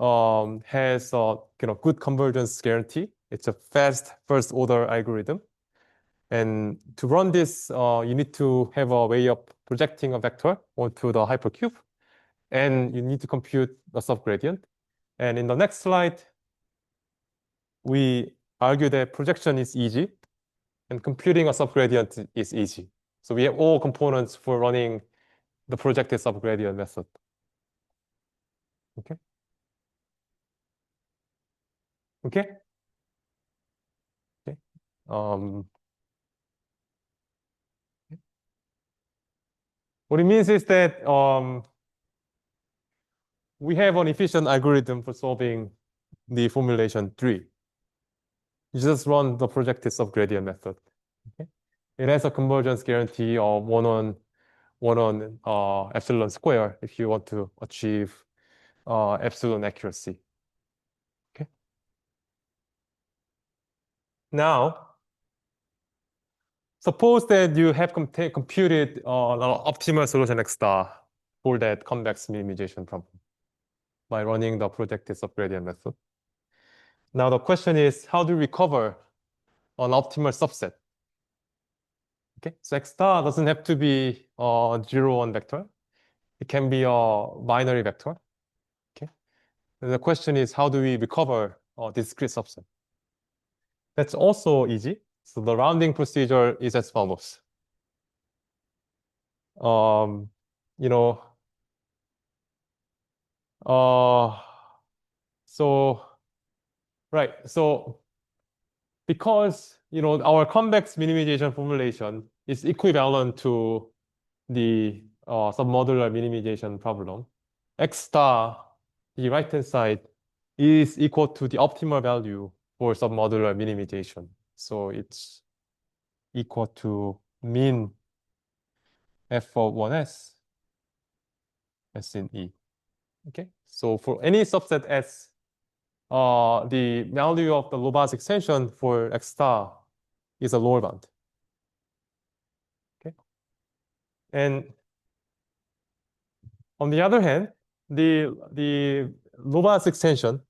has a good convergence guarantee. It's a fast first order algorithm. And to run this, you need to have a way of projecting a vector onto the hypercube, and you need to compute the subgradient. And in the next slide, we argue that projection is easy and computing a subgradient is easy. So we have all components for running the projected subgradient method. Okay. Okay. Okay. What it means is that we have an efficient algorithm for solving the formulation 3. You just run the projected subgradient method. Okay? It has a convergence guarantee of 1 on 1 on epsilon square if you want to achieve epsilon accuracy. Okay. Now, suppose that you have computed an optimal solution X star for that convex minimization problem by running the projected subgradient method. Now the question is, how do you recover an optimal subset? Okay, so X star doesn't have to be a 0, 1 vector. It can be a binary vector. Okay, and the question is, how do we recover a discrete subset? That's also easy. So the rounding procedure is as follows. You know, so right, so because our convex minimization formulation is equivalent to the submodular minimization problem, X star, the right-hand side, is equal to the optimal value for submodular minimization. So it's equal to min f of 1s S in E. Okay, so for any subset S, the value of the Lobas extension for X star is a lower bound. Okay, and on the other hand, the Lobas extension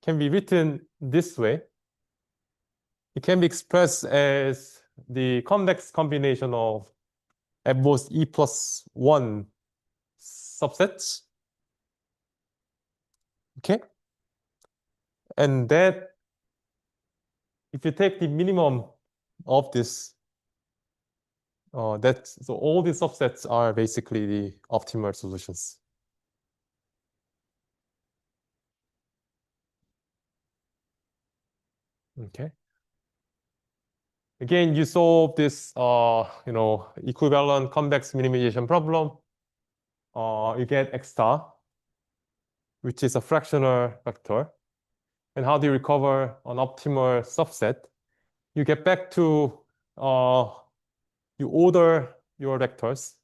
can be written this way. It can be expressed as the convex combination of at most E plus 1 subsets. Okay, and that if you take the minimum of this, so all these subsets are basically the optimal solutions. Okay. Again, you solve this, equivalent convex minimization problem. You get X star, which is a fractional vector. And how do you recover an optimal subset? You get back to, you order your vectors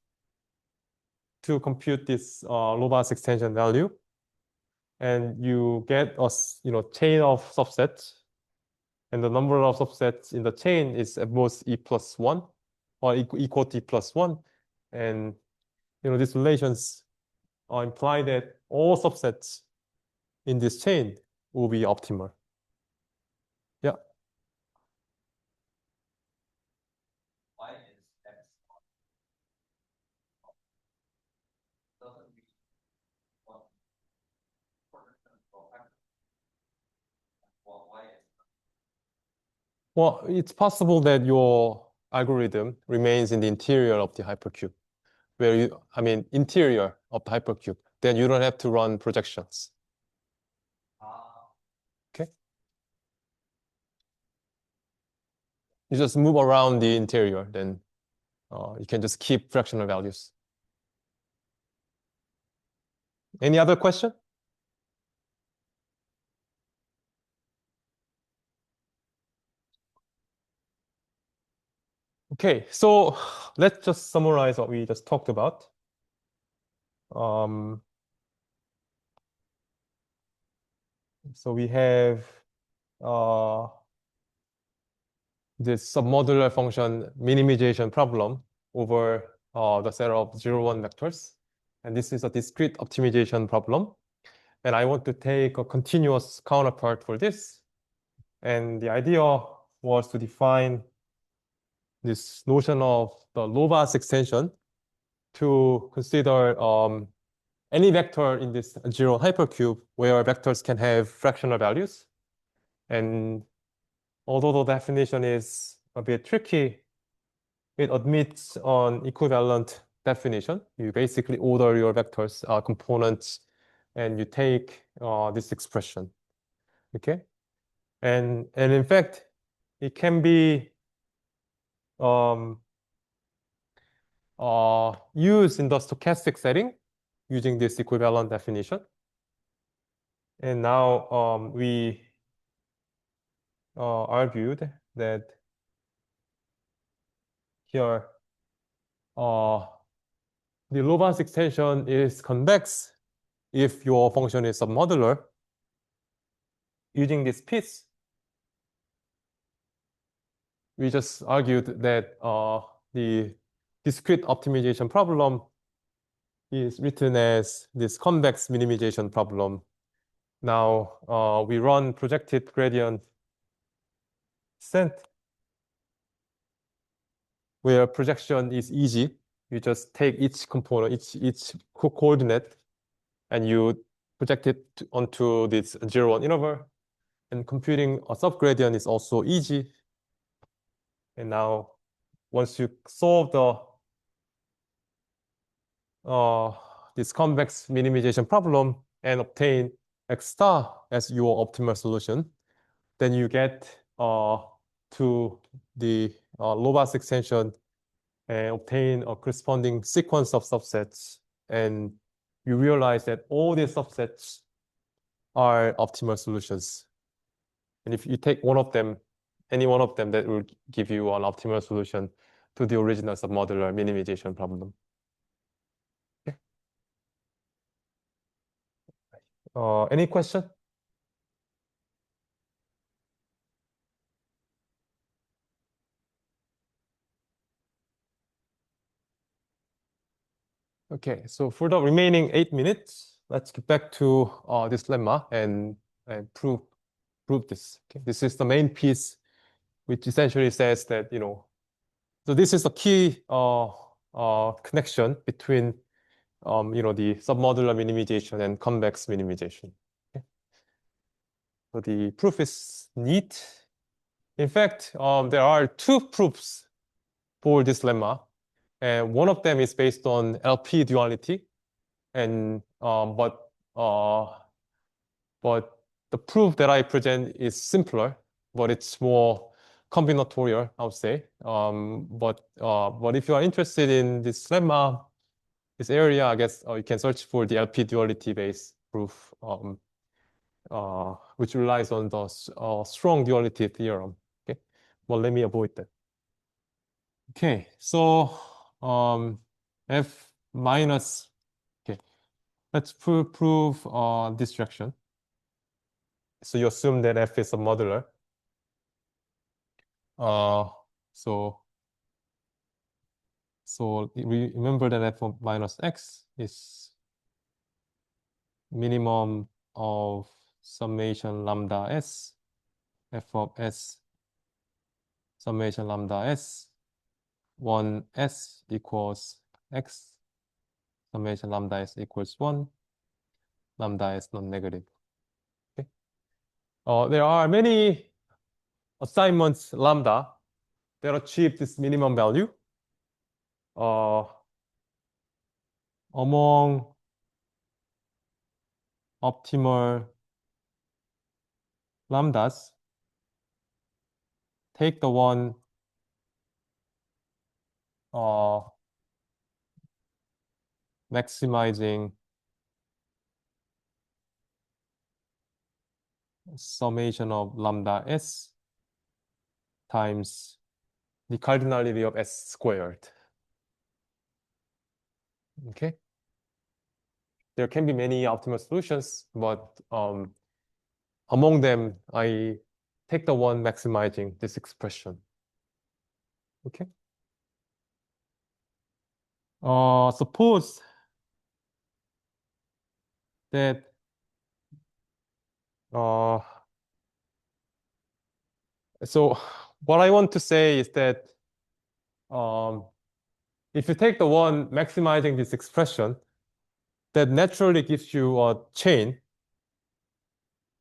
to compute this Lobas extension value. And you get a chain of subsets. And the number of subsets in the chain is at most E plus 1 or equal to E plus 1. And these relations imply that all subsets in this chain will be optimal. Yeah. Why is X doesn't reach one why is Well, it's possible that your algorithm remains in the interior of the hypercube, interior of the hypercube. Then you don't have to run projections. Okay. You just move around the interior, then you can just keep fractional values. Any other question? Okay, so let's just summarize what we just talked about. So we have this submodular function minimization problem over the set of 0, 1 vectors. And this is a discrete optimization problem. And I want to take a continuous counterpart for this. And the idea was to define this notion of the Lobas extension to consider any vector in this 0 hypercube where vectors can have fractional values. And although the definition is a bit tricky, it admits an equivalent definition. You basically order your vectors components and you take this expression. Okay? And in fact, it can be used in the stochastic setting using this equivalent definition. And now we argued that here the Lorenz extension is convex if your function is submodular. Using this piece, we just argued that the discrete optimization problem is written as this convex minimization problem. Now we run projected gradient descent, where projection is easy. You just take each component, each coordinate, and you project it onto this 0, 1 interval. And computing a subgradient is also easy. And now, once you solve this convex minimization problem and obtain X star as your optimal solution, then you get to the Lorenz extension and obtain a corresponding sequence of subsets. And you realize that all these subsets are optimal solutions. And if you take one of them, any one of them, that will give you an optimal solution to the original submodular minimization problem. Okay. Any question? Okay, so for the remaining 8 minutes, let's get back to this lemma and prove this. Okay, this is the main piece, which essentially says that, so this is the key connection between the submodular minimization and convex minimization. Okay? So the proof is neat. In fact, there are 2 proofs for this lemma, and one of them is based on LP duality, and but the proof that I present is simpler, but it's more combinatorial, I would say. But if you are interested in this lemma, this area, I guess you can search for the LP duality based proof, which relies on the strong duality theorem. Okay, well, let me avoid that. Okay, so F minus. Okay, let's prove this direction. So you assume that F is a modular. So we remember that F of minus X is minimum of summation lambda S, F of S summation lambda S, 1S equals X, summation lambda S equals 1, lambda S non-negative. Okay. There are many assignments lambda that achieve this minimum value. Among optimal lambdas, take the one maximizing summation of lambda S times the cardinality of S squared. Okay. There can be many optimal solutions, but among them, I take the one maximizing this expression. Okay. Suppose that so what I want to say is that if you take the one maximizing this expression, that naturally gives you a chain.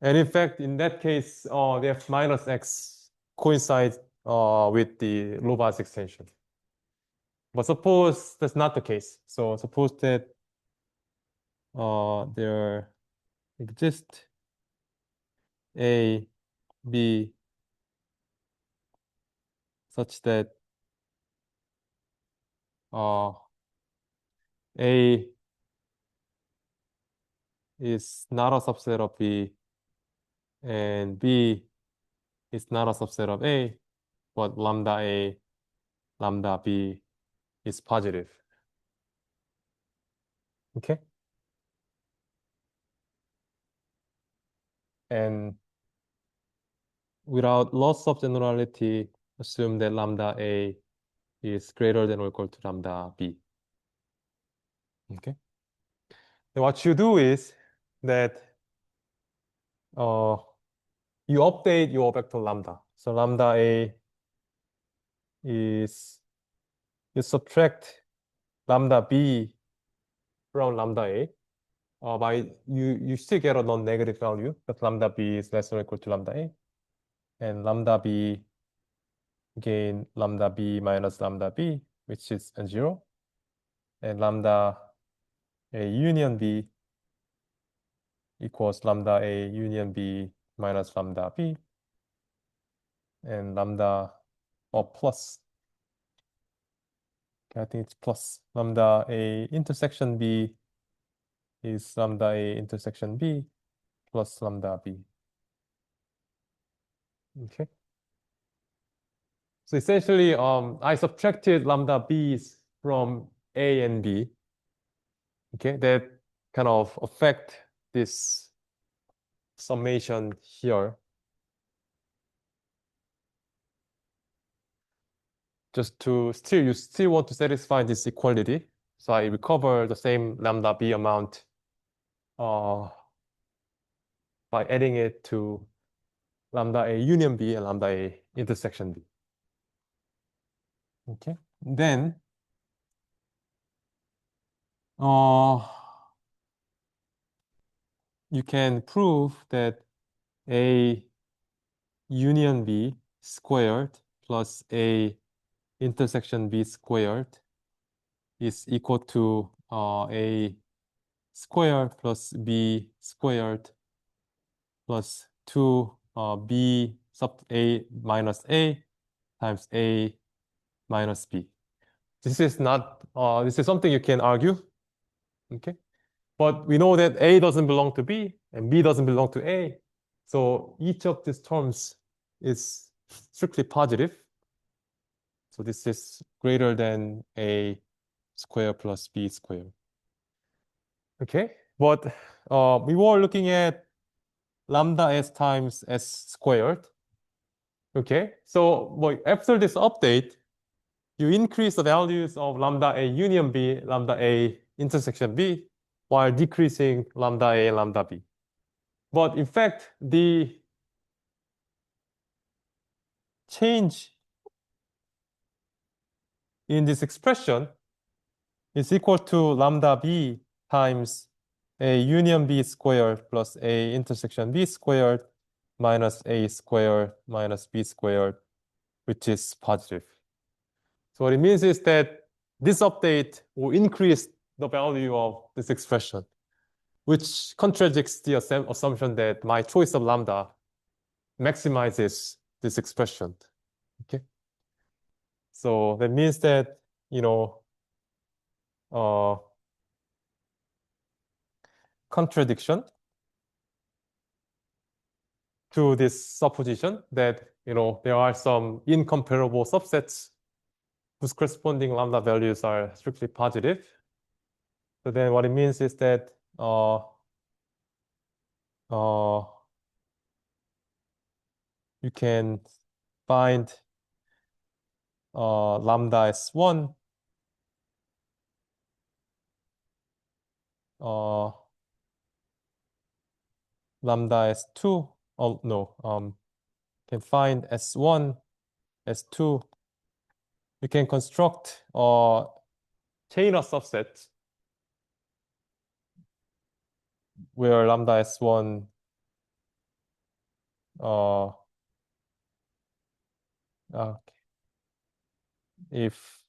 And in fact, in that case, the F minus X coincides with the Lorenz extension. But suppose that's not the case. So suppose that there exists A, B, such that A is not a subset of B, and B is not a subset of A, but lambda A, lambda B is positive. Okay. And without loss of generality, assume that lambda A is greater than or equal to lambda B. Okay. Then what you do is that you update your vector lambda. So lambda A is, you subtract lambda B from lambda A. By you still get a non-negative value, but lambda B is less than or equal to lambda A. And lambda B, again, lambda B minus lambda B, which is 0. And lambda A union B equals lambda A union B minus lambda B. And lambda, plus. Okay, I think it's plus. Lambda A intersection B is lambda A intersection B plus lambda B. Okay. So essentially, I subtracted lambda B's from A and B. Okay, that kind of affect this summation here. Just to you still want to satisfy this equality. So I recover the same lambda B amount by adding it to lambda A union B and lambda A intersection B. Okay, then you can prove that A union B squared plus A intersection B squared is equal to A squared plus B squared plus 2 B sub A minus A times A minus B. This is not, this is something you can argue, okay? But we know that A doesn't belong to B and B doesn't belong to A. So each of these terms is strictly positive. So this is greater than A squared plus B squared. Okay, but we were looking at lambda S times S squared. Okay, so after this update, you increase the values of lambda A union B, lambda A intersection B, while decreasing lambda A and lambda B. But in fact, the change in this expression is equal to lambda B times A union B squared plus A intersection B squared minus A squared minus B squared, which is positive. So what it means is that this update will increase the value of this expression, which contradicts the assumption that my choice of lambda maximizes this expression. Okay. So that means that, contradiction to this supposition that, there are some incomparable subsets whose corresponding lambda values are strictly positive. So then what it means is that you can find lambda S1 lambda S2, can find S1, S2. You can construct a chain of subsets where lambda S1 if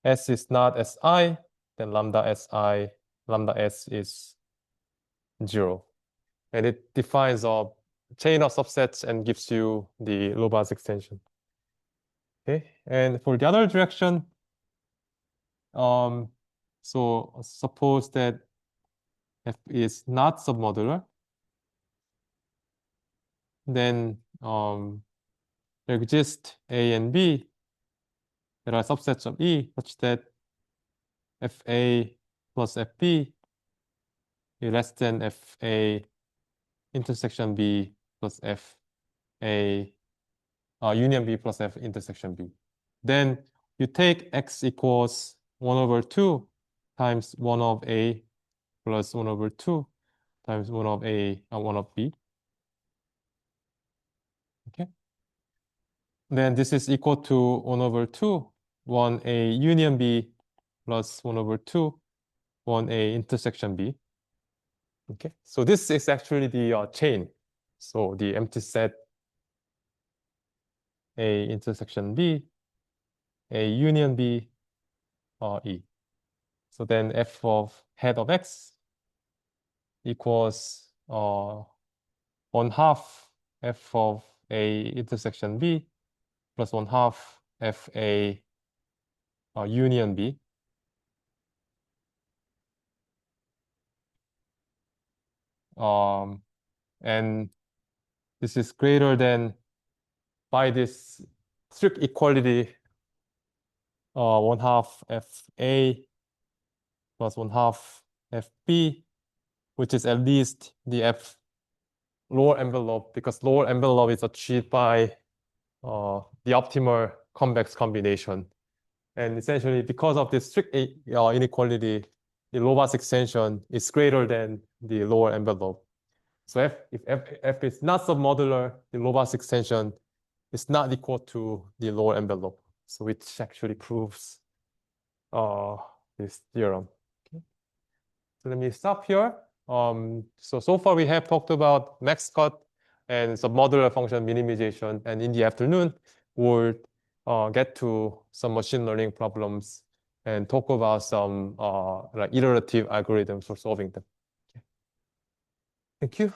S is not Si, then lambda S is 0. And it defines a chain of subsets and gives you the Lobas extension. Okay, and for the other direction, so suppose that F is not submodular, then there exist A and B that are subsets of E such that Fa plus FB is less than FA intersection B plus FA union B plus F intersection B. Then you take X equals 1 over 2 times 1 of A plus 1 over 2 times 1 of A and 1 of B. Okay. Then this is equal to 1 over 2, 1A union B plus 1 over 2, 1A intersection B. Okay, so this is actually the chain. So the empty set A intersection B, A union B, E. So then F of head of X equals 1/2 F of A intersection B plus 1/2 FA union B. And this is greater than, by this strict equality, 1/2 FA plus 1/2 FB, which is at least the F lower envelope, because lower envelope is achieved by the optimal convex combination. And essentially, because of this strict inequality, the Lovász extension is greater than the lower envelope. So if F is not submodular, the Lovász extension is not equal to the lower envelope. So which actually proves this theorem. Okay. So let me stop here. So far we have talked about max cut and submodular function minimization, and in the afternoon we'll get to some machine learning problems and talk about some like iterative algorithms for solving them. Okay. Thank you.